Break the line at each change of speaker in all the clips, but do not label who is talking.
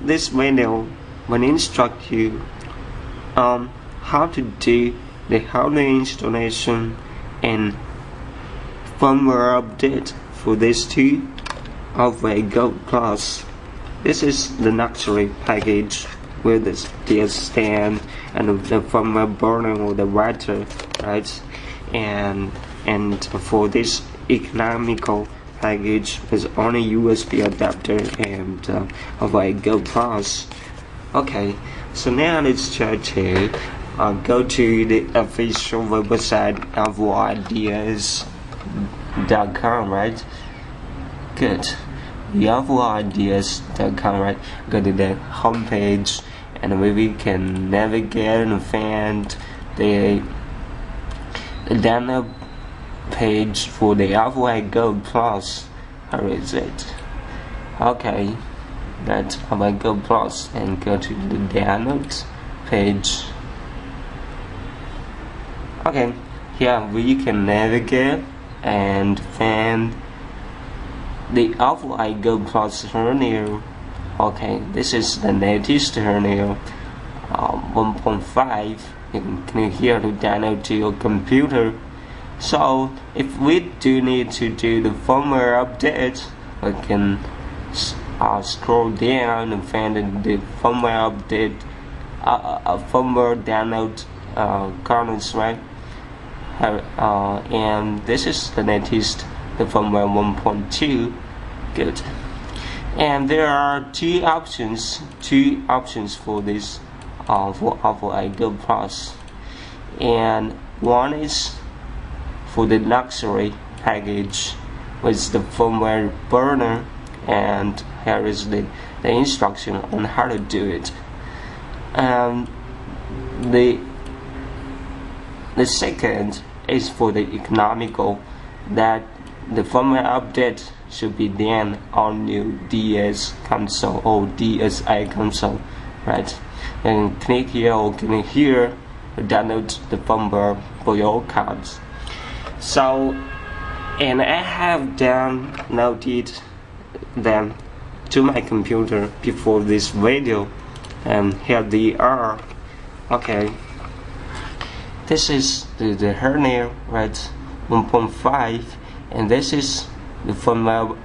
this video will instruct you on how to do the hardware installation and firmware update for this two R4I GOLD PLUS. This is the luxury package with the DS stand and the firmware burner or the writer, right? And for this economical package with only USB adapter and R4I GOLD PLUS. Okay, so now let's try to go to the official website R4ideas.com, right? Good. The R4ideas.com, right? Go to the homepage, and we can navigate and find the download page for the R4I GOLD PLUS. How is it? Okay, that's R4I GOLD PLUS, and go to the downloads page. Okay, here we can navigate and find the R4I GOLD PLUS kernel. Okay, this is the latest kernel 1.5. You can click here to download to your computer. So if we do need to do the firmware update, we can scroll down and find the firmware update, firmware download kernels, right? And this is the latest, the firmware 1.2. Good. And there are two options for this for R4I GOLD PLUS, and one is for the luxury package with the firmware burner, and here is the instruction on how to do it. The second is for the economical, that the firmware update should be done on new DS console or DSi console, right? And click here or click here to download the firmware for your cards. So, and I have downloaded them to my computer before this video, and here they are. Okay, this is the kernel, right? 1.5, and this is the firmware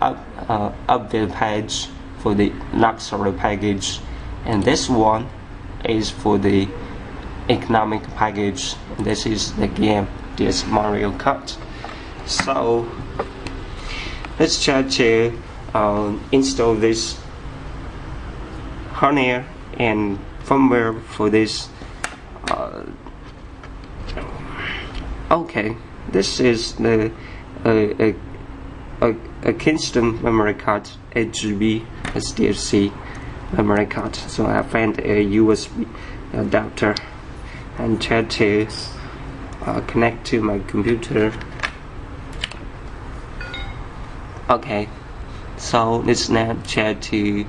update page for the luxury package, and this one is for the economic package. This is the game, this Mario Kart. So let's try to install this kernel and firmware for this. Okay, this is the a Kingston memory card, 8GB SDHC memory card. So I find a USB adapter and try to connect to my computer. Okay, so let's now try to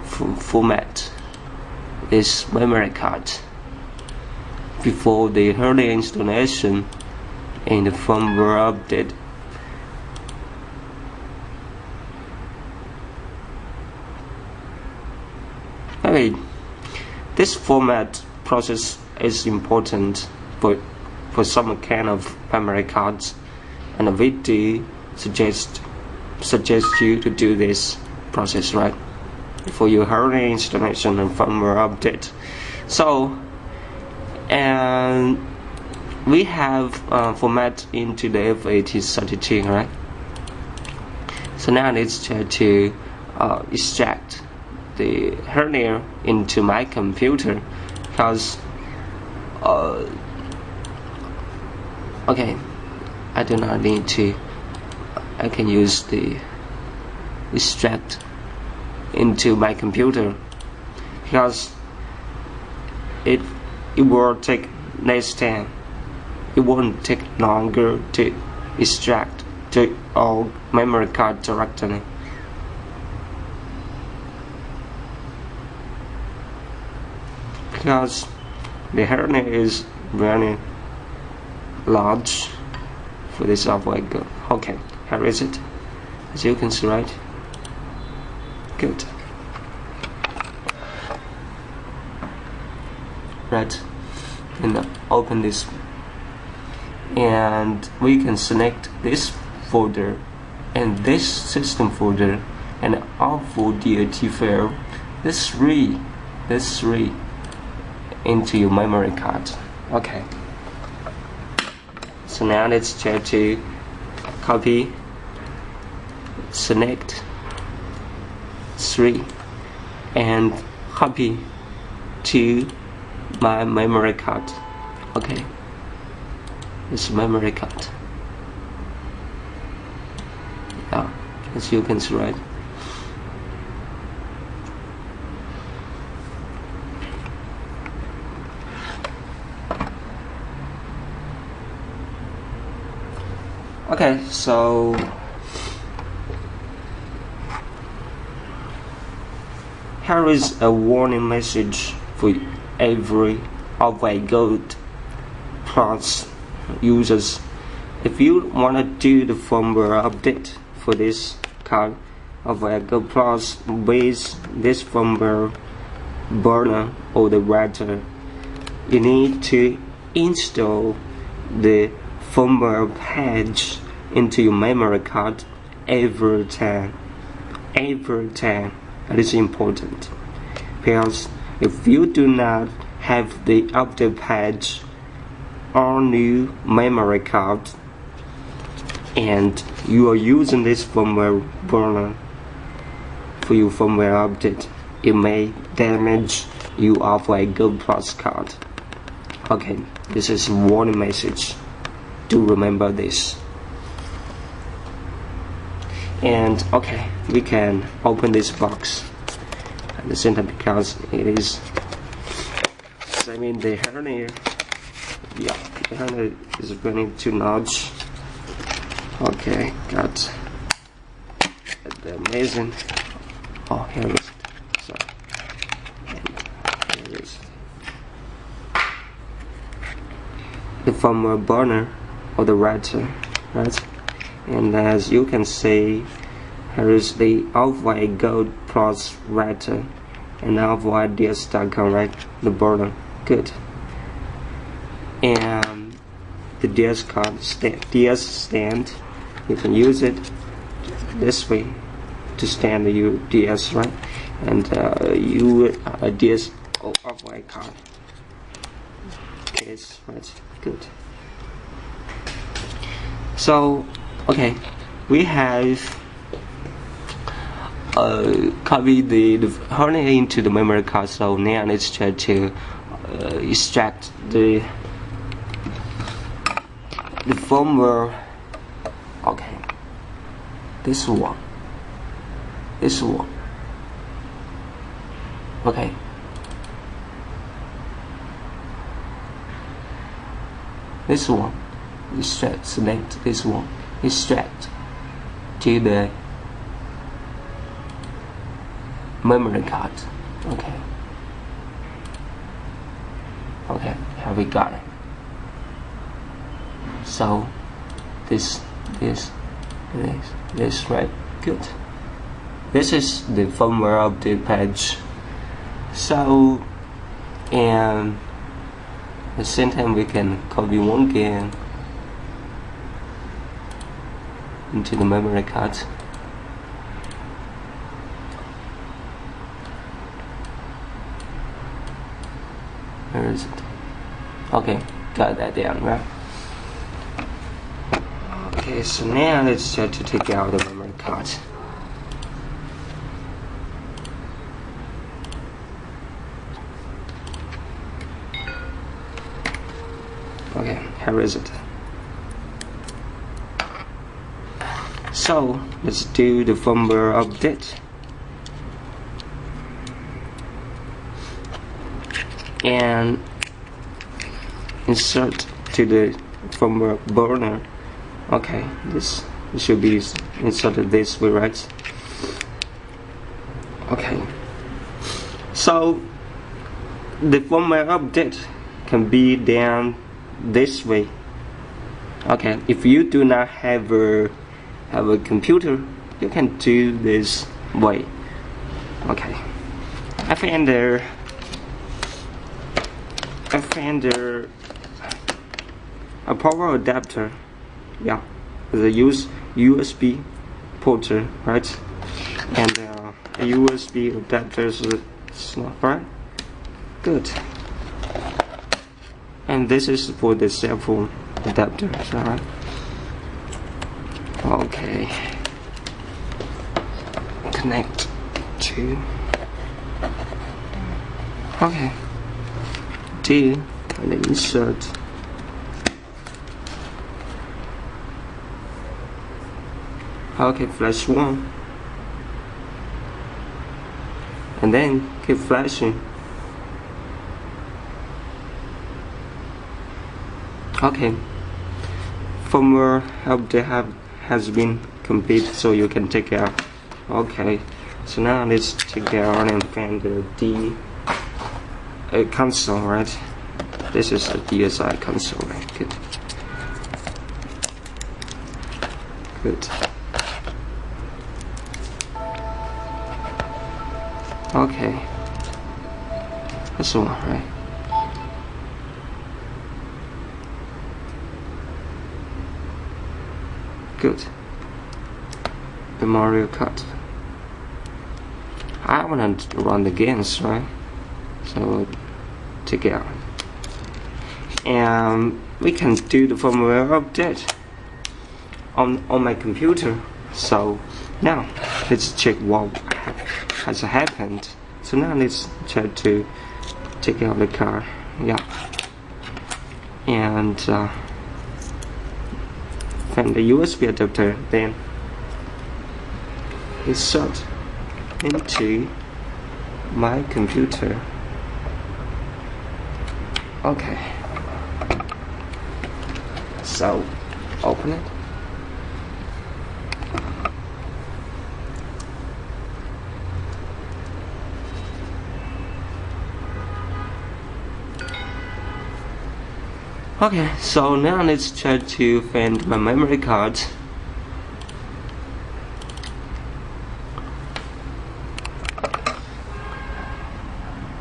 format this memory card before the early installation and the firmware update. Okay, this format process is important for some kind of memory cards, and we do suggest you to do this process, right, for your early installation and firmware update. So, and we have format into the FAT32, right? So now let's try to extract the kernel into my computer, because okay, I do not need to. I can use the extract into my computer, because it will take less time. It won't take longer to extract to all memory card directly. Because the kernel is very large for this R4I GOLD. Okay, here is it, as you can see, right? Good. right, and open this, and we can select this folder and this system folder and R4DAT file, this three into your memory card. Okay, so now let's try to copy, select 3 and copy to my memory card. Okay, this memory card. As you can see, right? Okay, so here is a warning message for every R4I GOLD PLUS users. If you want to do the firmware update for this card R4I GOLD PLUS with this firmware burner or the writer, you need to install the firmware patch into your memory card every time. That is important, because if you do not have the update patch on your memory card and you are using this firmware burner for your firmware update, it may damage your R4I GOLD PLUS card. Okay, this is a warning message. Do remember this. And okay, we can open this box at the center because it is, I mean, the hernia, yeah, the hernia is running too large. Okay, got the amazing. Oh, here it is. Sorry. And here is the firmware burner or the writer, right? And as you can see, here is the R4I GOLD PLUS writer and R4I DS.com, right? The burner, good. And the DS card DS stand, you can use it this way to stand your DS, right? And you DS R4I card case, right? Good. So okay, we have copied the hernia into the memory card. So now let's try to extract the firmware. Okay, this one. Okay, this one. Extract, select this one, extract to the memory card. Okay, here we got it. So this right, good. This is the firmware update page. So, and at the same time we can copy one again into the memory card. Where is it? Okay, got that down, right? Okay, so now let's try to take out the memory card. Okay, here is it. So let's do the firmware update, and insert to the firmware burner. Okay, this should be inserted this way, right? Okay, so the firmware update can be done this way. Okay, if you do not have a computer, you can do this way. Okay, I found a power adapter, yeah, the USB port, right, and a USB adapter is not right. Good. And this is for the cell phone adapter, is that right? Okay. Connect to. Okay. D and insert. Okay, flash 1. And then keep flashing. Okay. Firmware update has been completed, so you can take it out. Okay. So now let's take it out and find the console, right? This is the DSI console, right? Good. Good. Okay. That's the one, right? Good. The Mario Kart. I wanna run the games, right? So take it out. And we can do the firmware update on my computer. So now let's check what has happened. So now let's try to take out the car. Yeah. And find the USB adapter, then insert into my computer. Okay. So open it. Okay, so now let's try to find my memory card.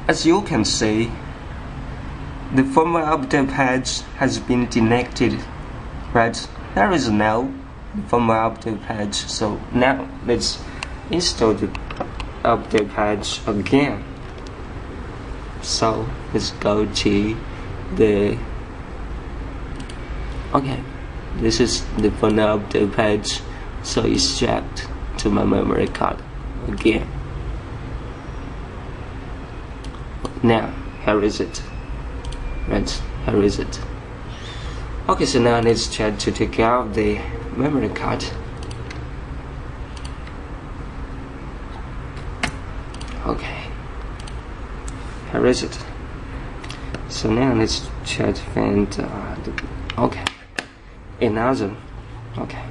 As you can see, the firmware update patch has been deactivated, right? There is no firmware update patch, so now let's install the update patch again. So let's go to the okay, this is the firmware update patch, so it's jacked to my memory card again. Now here is it, right? Here is it. Okay, so now let's try to take out the memory card. Okay, here is it. So now let's try to find okay, another. Okay,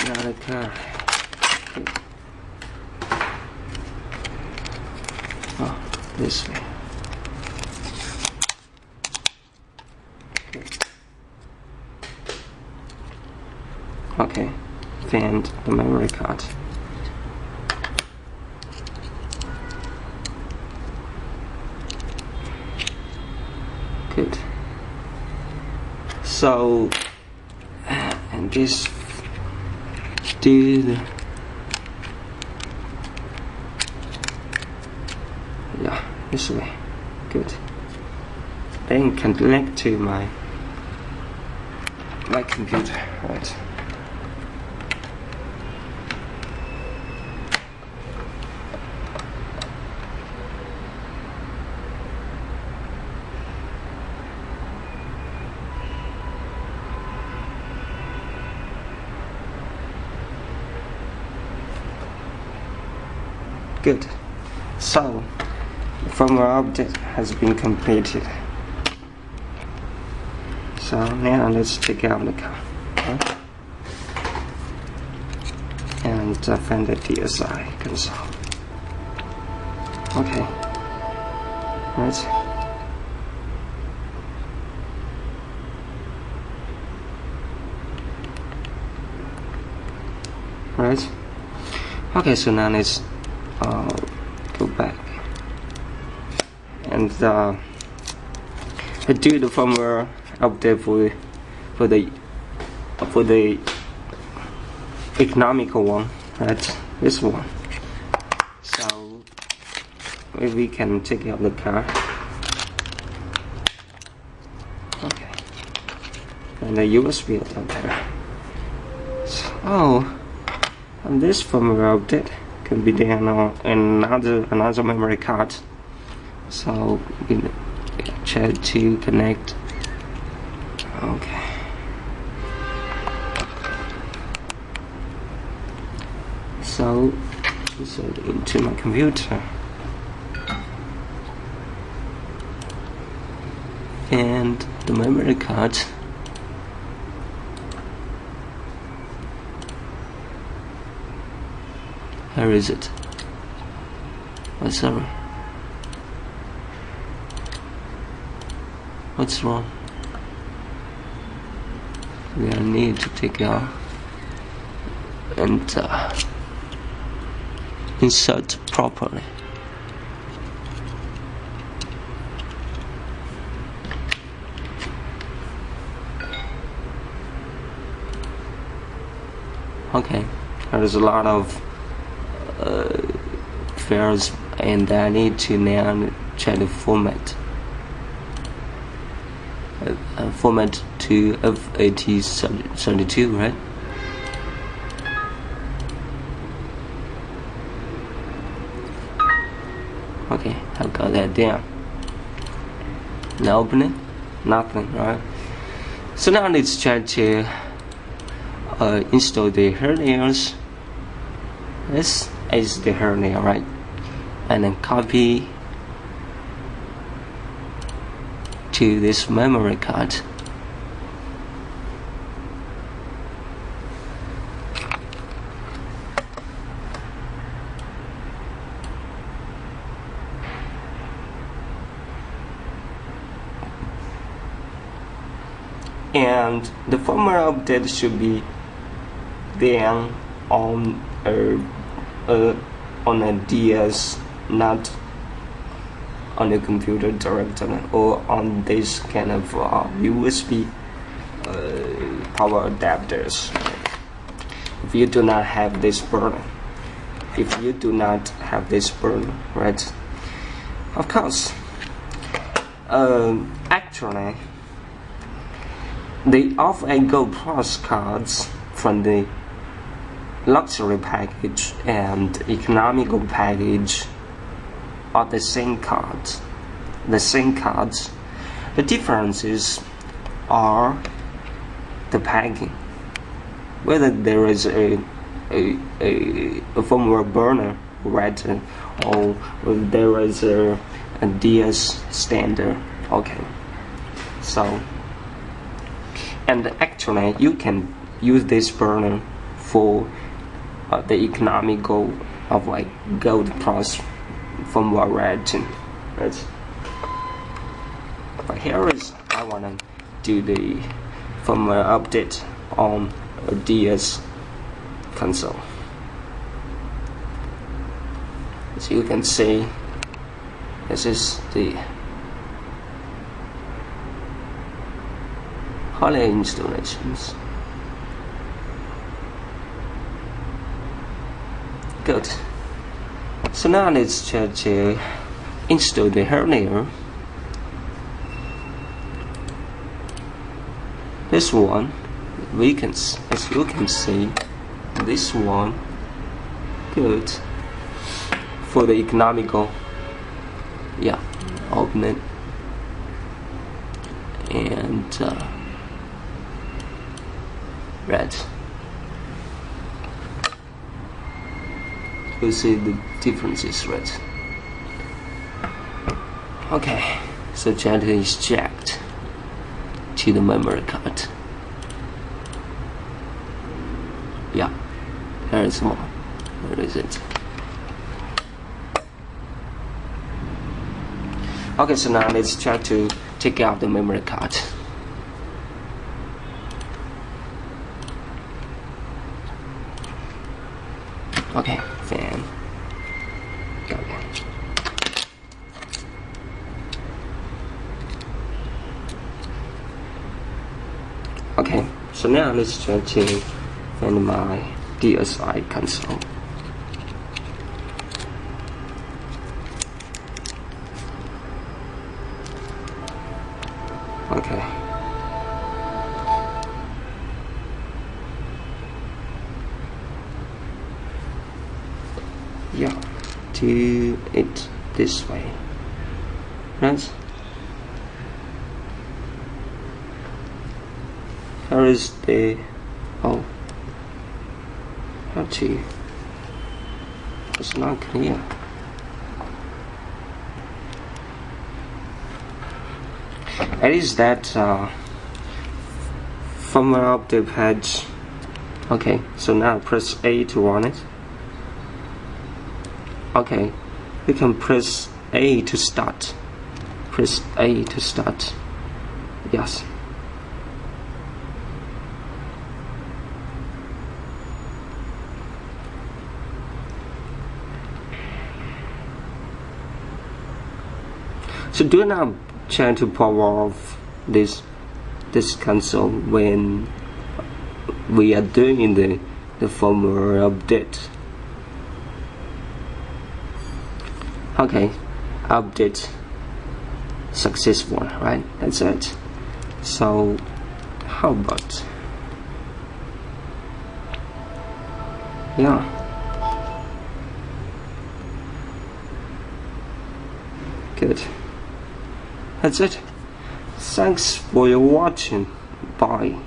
another car. Oh, this way. Okay, find the memory card. Good. So, and this do the yeah, this way. Good. Then connect to my computer, right? Good. So, firmware update has been completed. So now let's take out the car, okay? And find the DSI console. Okay. Right. Right. Okay, so now let's go back and do the firmware update for the economical one, right? This one. So we can take out the car. Okay, and the USB adapter. So and this firmware update can be done on another memory card. So we can try to connect. Okay. So insert it into my computer. And the memory card. Where is it? Oh, sorry. What's wrong? We need to take out and insert properly. Okay, there's a lot of files, and I need to now try to format to FAT32, right? Okay, I've got that down. Now open it, nothing, right? So now let's try to install the kernels. This is the kernel, right? And then copy to this memory card. And the firmware update should be then on a DS, not on a computer directly, or on this kind of USB power adapters. If you do not have this burner, right? Of course, actually, the R4I GOLD PLUS cards from the luxury package and economical package are the same cards. The differences are the packing, whether there is a firmware burner, right, or there is a DS standard. Okay, so, and actually you can use this burner for the economical of like Gold Plus firmware rating, right? But here is I wanna do the firmware update on a DS console. As you can see, this is the holiday installations. Good. So now let's try to install the kernel. This one, as you can see, this one, good. For the economical, yeah, open it, and red. You see the differences, right? Okay, so try to extract to the memory card. Yeah, there is more. Where is it? Okay, so now let's try to take out the memory card. Okay, then go. Okay, so now let's try to find my DSI console. Okay. Yeah, do it this way. Right? Here is the how to, it's not clear. It is that firmware update patch. Okay, so now press A to run it. Okay, we can press A to start. Press A to start. Yes. So do not try to power off this console when we are doing the firmware update. Okay, update successful, right? That's it. So how about, yeah, good. That's it. Thanks for your watching. Bye.